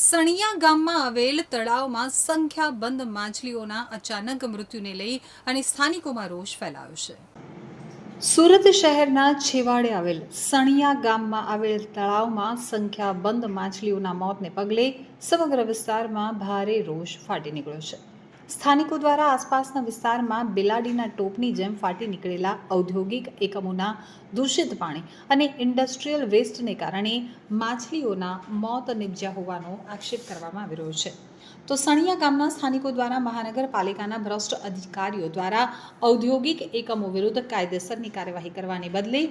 સણિયા ગામમાં આવેલ તળાવમાં સંખ્યાબંધ માછલીઓના અચાનક મૃત્યુને લઈ અને સ્થાનિકોમાં રોષ ફેલાયો છે. સુરત શહેરના છેવાડે આવેલ સણિયા ગામમાં આવેલ તળાવમાં સંખ્યાબંધ માછલીઓના મોતને પગલે સમગ્ર વિસ્તારમાં ભારે રોષ ફાટી નીકળ્યો છે. સ્થાનિકો દ્વારા આસપાસના વિસ્તારમાં બિલાડીના ટોપની જેમ ફાટી નીકળેલા ઔદ્યોગિક એકમોના દૂષિત પાણી અને ઇન્ડસ્ટ્રીયલ વેસ્ટને કારણે માછલીઓના મોત નિપજ્યા હોવાનો આક્ષેપ કરવામાં આવી રહ્યો છે. તો સણિયા ગામના સ્થાનિકો દ્વારા મહાનગરપાલિકાના ભ્રષ્ટ અધિકારીઓ દ્વારા ઔદ્યોગિક એકમો વિરુદ્ધ કાયદેસરની કાર્યવાહી કરવાને બદલે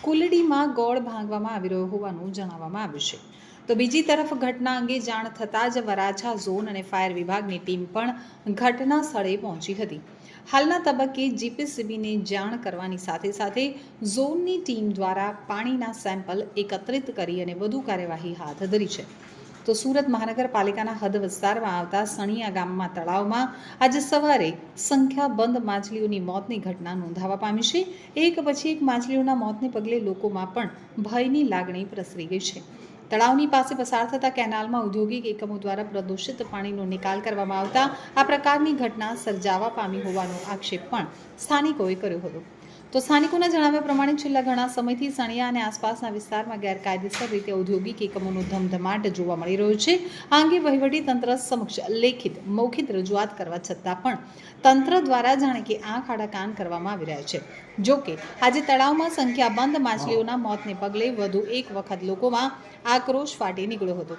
કુલડીમાં ગોળ ભાંગવામાં આવી રહ્યો હોવાનું જણાવવામાં આવ્યું છે. તો બીજી તરફ ઘટના અંગે જાણ થતાં જ વરાછા ઝોન અને ફાયર વિભાગની ટીમ પણ ઘટના સ્થળે પહોંચી હતી. હાલના તબક્કે જીપીસીબીને જાણ કરવાની સાથે સાથે ઝોનની ટીમ દ્વારા પાણીના સેમ્પલ એકત્રિત કરી અને વધુ કાર્યવાહી હાથ ધરી છે. તો સુરત મહાનગરપાલિકાના હદ વિસ્તારમાં આવતા સણિયા ગામમાં તળાવમાં આજે સવારે સંખ્યાબંધ માછલીઓની મોતની ઘટના નોંધાવા પામી છે. એક પછી એક માછલીઓના મોતને પગલે લોકોમાં પણ ભયની લાગણી પ્રસરી ગઈ છે. તળાવની પાસે પસાર થતા કેનાલમાં ઔદ્યોગિક એકમો દ્વારા પ્રદૂષિત પાણીનો નિકાલ કરવામાં આવતા આ પ્રકારની ઘટના સર્જાવા પામી હોવાનો આક્ષેપ પણ સ્થાનિકોએ કર્યો હતો. તો સ્થાનિકોના જણાવ્યા પ્રમાણે છેલ્લા ઘણા સમયથી સણિયા અને આસપાસના વિસ્તારમાં ગેરકાયદેસર રીતે ઔદ્યોગિક એકમોનો ધમધમાટ જોવા મળી રહ્યો છે. આ અંગે વહીવટી તંત્ર સમક્ષ લેખિત મૌખિક રજૂઆત કરવા છતાં પણ તંત્ર દ્વારા જાણે કે આંખ આડા કાન કરવામાં આવી રહ્યા છે. જો કે આજે તળાવમાં સંખ્યાબંધ માછલીઓના મોતને પગલે વધુ એક વખત લોકોમાં આક્રોશ ફાટી નીકળ્યો હતો.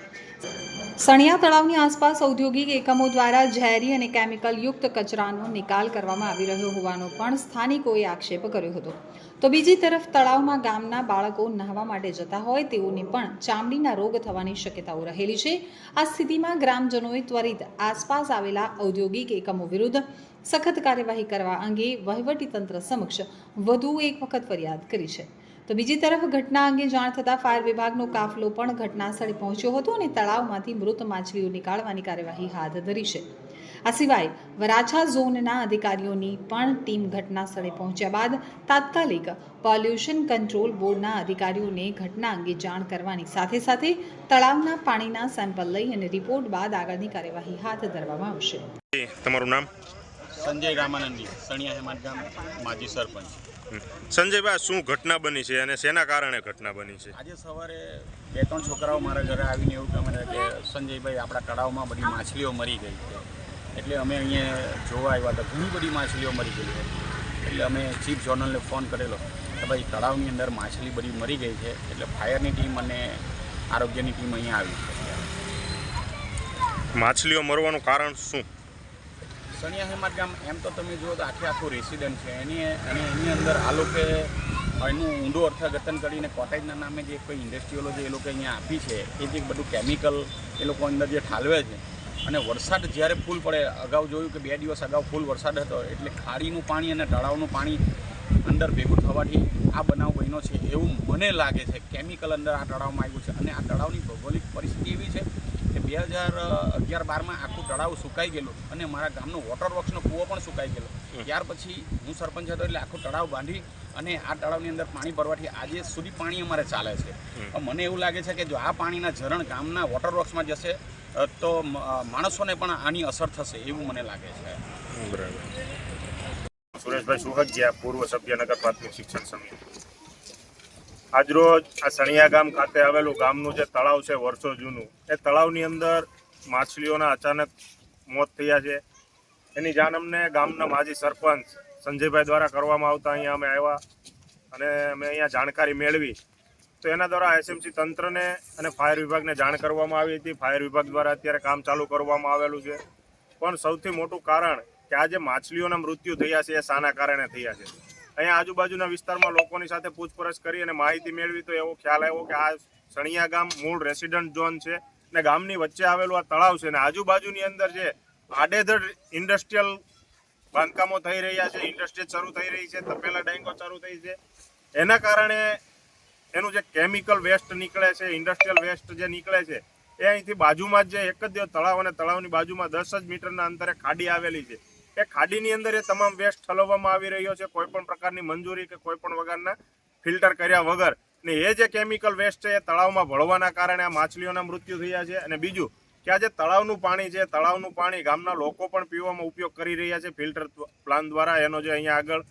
સણિયા તળાવની આસપાસ ઔદ્યોગિક એકમો દ્વારા ઝેરી અને કેમિકલ યુક્ત કચરાનો નિકાલ કરવામાં આવી રહ્યો હોવાનો પણ સ્થાનિકોએ આક્ષેપ કર્યો હતો. તો બીજી તરફ તળાવમાં ગામના બાળકો નહાવા માટે જતા હોય તેઓને પણ ચામડીના રોગ થવાની શક્યતાઓ રહેલી છે. આ સ્થિતિમાં ગ્રામજનોએ ત્વરિત આસપાસ આવેલા ઔદ્યોગિક એકમો વિરુદ્ધ સખત કાર્યવાહી કરવા અંગે વહીવટી તંત્ર સમક્ષ વધુ એક વખત ફરિયાદ કરી છે. તો બીજી તરફ ઘટના અંગે જાણ થતાં ફાયર વિભાગનો કાફલો પણ ઘટના સ્થળે પહોંચ્યો હતો અને તળાવમાંથી મૃત માછલીઓ નીકાળવાની કાર્યવાહી હાથ ધરી છે. આ સિવાય વરાછા ઝોનના અધિકારીઓની પણ ટીમ ઘટના સ્થળે પહોંચ્યા બાદ તાત્કાલિક પોલ્યુશન કંટ્રોલ બોર્ડના અધિકારીઓને ઘટના અંગે જાણ કરવાની સાથે સાથે તળાવના પાણીના સેમ્પલ લઈ અને રિપોર્ટ બાદ આગળની કાર્યવાહી હાથ ધરવામાં આવશે. તમારું નામ? સંજય રામાનંદી, સણિયા હેમાદ ગામ માજી સરપંચ. સંજયભાઈ, શું ઘટના બની છે અને શેના કારણે ઘટના બની છે? આજે સવારે 2-3 છોકરાઓ મારા ઘરે આવીને એવું કહે કે સંજયભાઈ, આપણા તળાવમાં બધી માછલીઓ મરી ગઈ છે. એટલે અમે અહીંયા જોવા આવ્યા હતા, ઘણી બધી માછલીઓ મરી ગઈ છે. એટલે અમે ચીફ જોનલને ફોન કરેલો કે ભાઈ, તળાવની અંદર માછલી બધી મરી ગઈ છે. એટલે ફાયરની ટીમ અને આરોગ્યની ટીમ અહીંયા આવી છે. માછલીઓ મરવાનું કારણ શું? સણિયા હેમાદ ગામ એમ તો તમે જુઓ તો આખું રેસિડન્ટ છે. એની અંદર આ લોકો એનું ઊંડું અર્થઘટન કરીને કોટેજના નામે જે કોઈ ઇન્ડસ્ટ્રીઓ જે એ લોકો અહીંયા આપી છે, એ જે બધું કેમિકલ એ લોકો અંદર જે ઠાલવે છે. અને વરસાદ જ્યારે ફૂલ પડે, અગાઉ જોયું કે 2 દિવસ અગાઉ ફૂલ વરસાદ હતો, એટલે ખાડીનું પાણી અને તળાવનું પાણી અંદર ભેગું થવાથી આ બનાવ બન્યો છે એવું મને લાગે છે. કેમિકલ અંદર આ તળાવમાં આવ્યું છે. અને આ તળાવની ભૌગોલિક પરિસ્થિતિ એવી છે કે 2011-12માં આખું તળાવ સુકાઈ ગયેલું અને મારા ગામનો વોટર વર્ક્સનો કૂવો પણ સુકાઈ ગયેલો. ત્યાર પછી હું સરપંચ હતો એટલે આખું તળાવ બાંધી અને આ તળાવની અંદર પાણી ભરવાથી આજે સુધી પાણી અમારે ચાલે છે. મને એવું લાગે છે કે જો આ પાણીના ઝરણ ગામના વોટર વર્ક્સમાં જશે તો માણસોને પણ આની અસર થશે એવું મને લાગે છે. બરાબર. સુરેશભાઈ સુહગિયા, પૂર્વ સભ્ય નગર પ્રાથમિક શિક્ષણ સમિતિ. આજરોજ આ સણિયા ગામ ખાતે આવેલું ગામનું જે તળાવ છે, વર્ષો જૂનું, એ તળાવની અંદર માછલીઓના અચાનક મોત થયા છે. એની જાણ અમને ગામના માજી સરપંચ સંજયભાઈ દ્વારા કરવામાં આવતા અહીંયા અમે આવ્યા અને અમે અહીંયા જાણકારી મેળવી. તો એના દ્વારા એસએમસી તંત્રને અને ફાયર વિભાગને જાણ કરવામાં આવી હતી. ફાયર વિભાગ દ્વારા અત્યારે કામ ચાલુ કરવામાં આવેલું છે. પણ સૌથી મોટું કારણ કે આ જે માછલીઓના મૃત્યુ થયા છે, એ શાના કારણે થયા છે. અહીંયા આજુબાજુના વિસ્તારમાં લોકોની સાથે પૂછપરછ કરી અને માહિતી મેળવી તો એવો ખ્યાલ આવ્યો કે આ સણિયા ગામ મૂળ રેસિડન્ટ ઝોન છે ને ગામની વચ્ચે આવેલું આ તળાવ છે ને આજુબાજુની અંદર જે આડેધડ ઇન્ડસ્ટ્રીયલ બાંધકામો થઈ રહ્યા છે, ઇન્ડસ્ટ્રી શરૂ થઈ રહી છે, તપેલા ડાયંગો શરૂ થઈ છે. એના કારણે એનું જે કેમિકલ વેસ્ટ નીકળે છે, ઇન્ડસ્ટ્રીયલ વેસ્ટ જે નીકળે છે, એ અહીંથી બાજુમાં જ જે એક જ તળાવ અને તળાવની બાજુમાં 10 જ મીટરના અંતરે ખાડી આવેલી છે. એ ખાડીની અંદર એ તમામ વેસ્ટ ઠલવવામાં આવી રહ્યો છે, કોઈ પણ પ્રકારની મંજૂરી કે કોઈ પણ વગરના ફિલ્ટર કર્યા વગર. ને એ જે કેમિકલ વેસ્ટ છે એ તળાવમાં ભળવાના કારણે આ માછલીઓના મૃત્યુ થયા છે. અને બીજું કે આ જે તળાવનું પાણી છે, તળાવનું પાણી ગામના લોકો પણ પીવામાં ઉપયોગ કરી રહ્યા છે ફિલ્ટર પ્લાન દ્વારા. એનો જે અહીંયા આગળ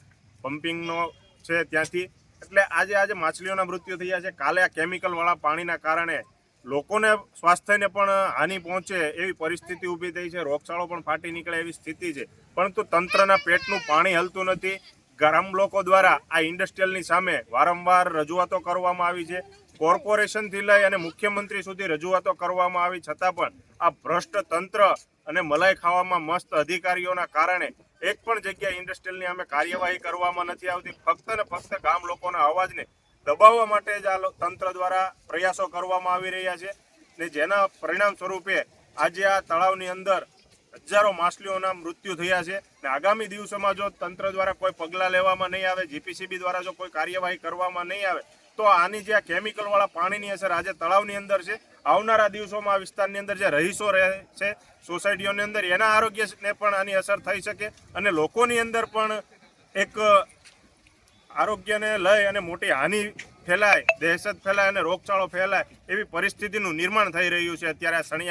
પમ્પિંગનો છે ત્યાંથી. એટલે આજે માછલીઓના મૃત્યુ થયા છે. કાલે આ કેમિકલવાળા પાણીના કારણે લોકોને સ્વાસ્થ્યને પણ હાનિ પહોંચે એવી પરિસ્થિતિ ઊભી થઈ છે. રોગચાળો પણ ફાટી નીકળે એવી સ્થિતિ છે. પરંતુ તંત્રના પેટનું પાણી હલતું નથી. ગામ લોકો દ્વારા આ ઇન્ડસ્ટ્રીયલની સામે વારંવાર રજૂઆતો કરવામાં આવી છે. કોર્પોરેશનથી લઈ અને મુખ્યમંત્રી સુધી રજૂઆતો કરવામાં આવી છતાં પણ આ ભ્રષ્ટ તંત્ર અને મલાઈ ખાવામાં મસ્ત અધિકારીઓના કારણે એક પણ જગ્યાએ ઇન્ડસ્ટ્રીયલની અમે કાર્યવાહી કરવામાં નથી આવતી. ફક્ત ને ફક્ત ગામ લોકોના અવાજને દબાવવા માટે જ આ તંત્ર દ્વારા પ્રયાસો કરવામાં આવી રહ્યા છે ને જેના પરિણામ સ્વરૂપે આજે આ તળાવની અંદર હજારો માછલીઓના મૃત્યુ થયા છે. ને આગામી દિવસોમાં જો તંત્ર દ્વારા કોઈ પગલાં લેવામાં નહીં આવે, જીપીસીબી દ્વારા જો કોઈ કાર્યવાહી કરવામાં નહીં આવે તો આની જે આ કેમિકલવાળા પાણીની અસર આજે તળાવની અંદર છે, આવનારા દિવસોમાં આ વિસ્તારની અંદર જે રહીશો રહે છે સોસાયટીઓની અંદર એના આરોગ્યને પણ આની અસર થઈ શકે અને લોકોની અંદર પણ એક આરોગ્યને લઈ અને મોટી હાનિ ફેલાય, દહેશત ફેલાય અને રોગચાળો ફેલાય એવી પરિસ્થિતિનું નિર્માણ થઈ રહ્યું છે અત્યારે આ સણિયા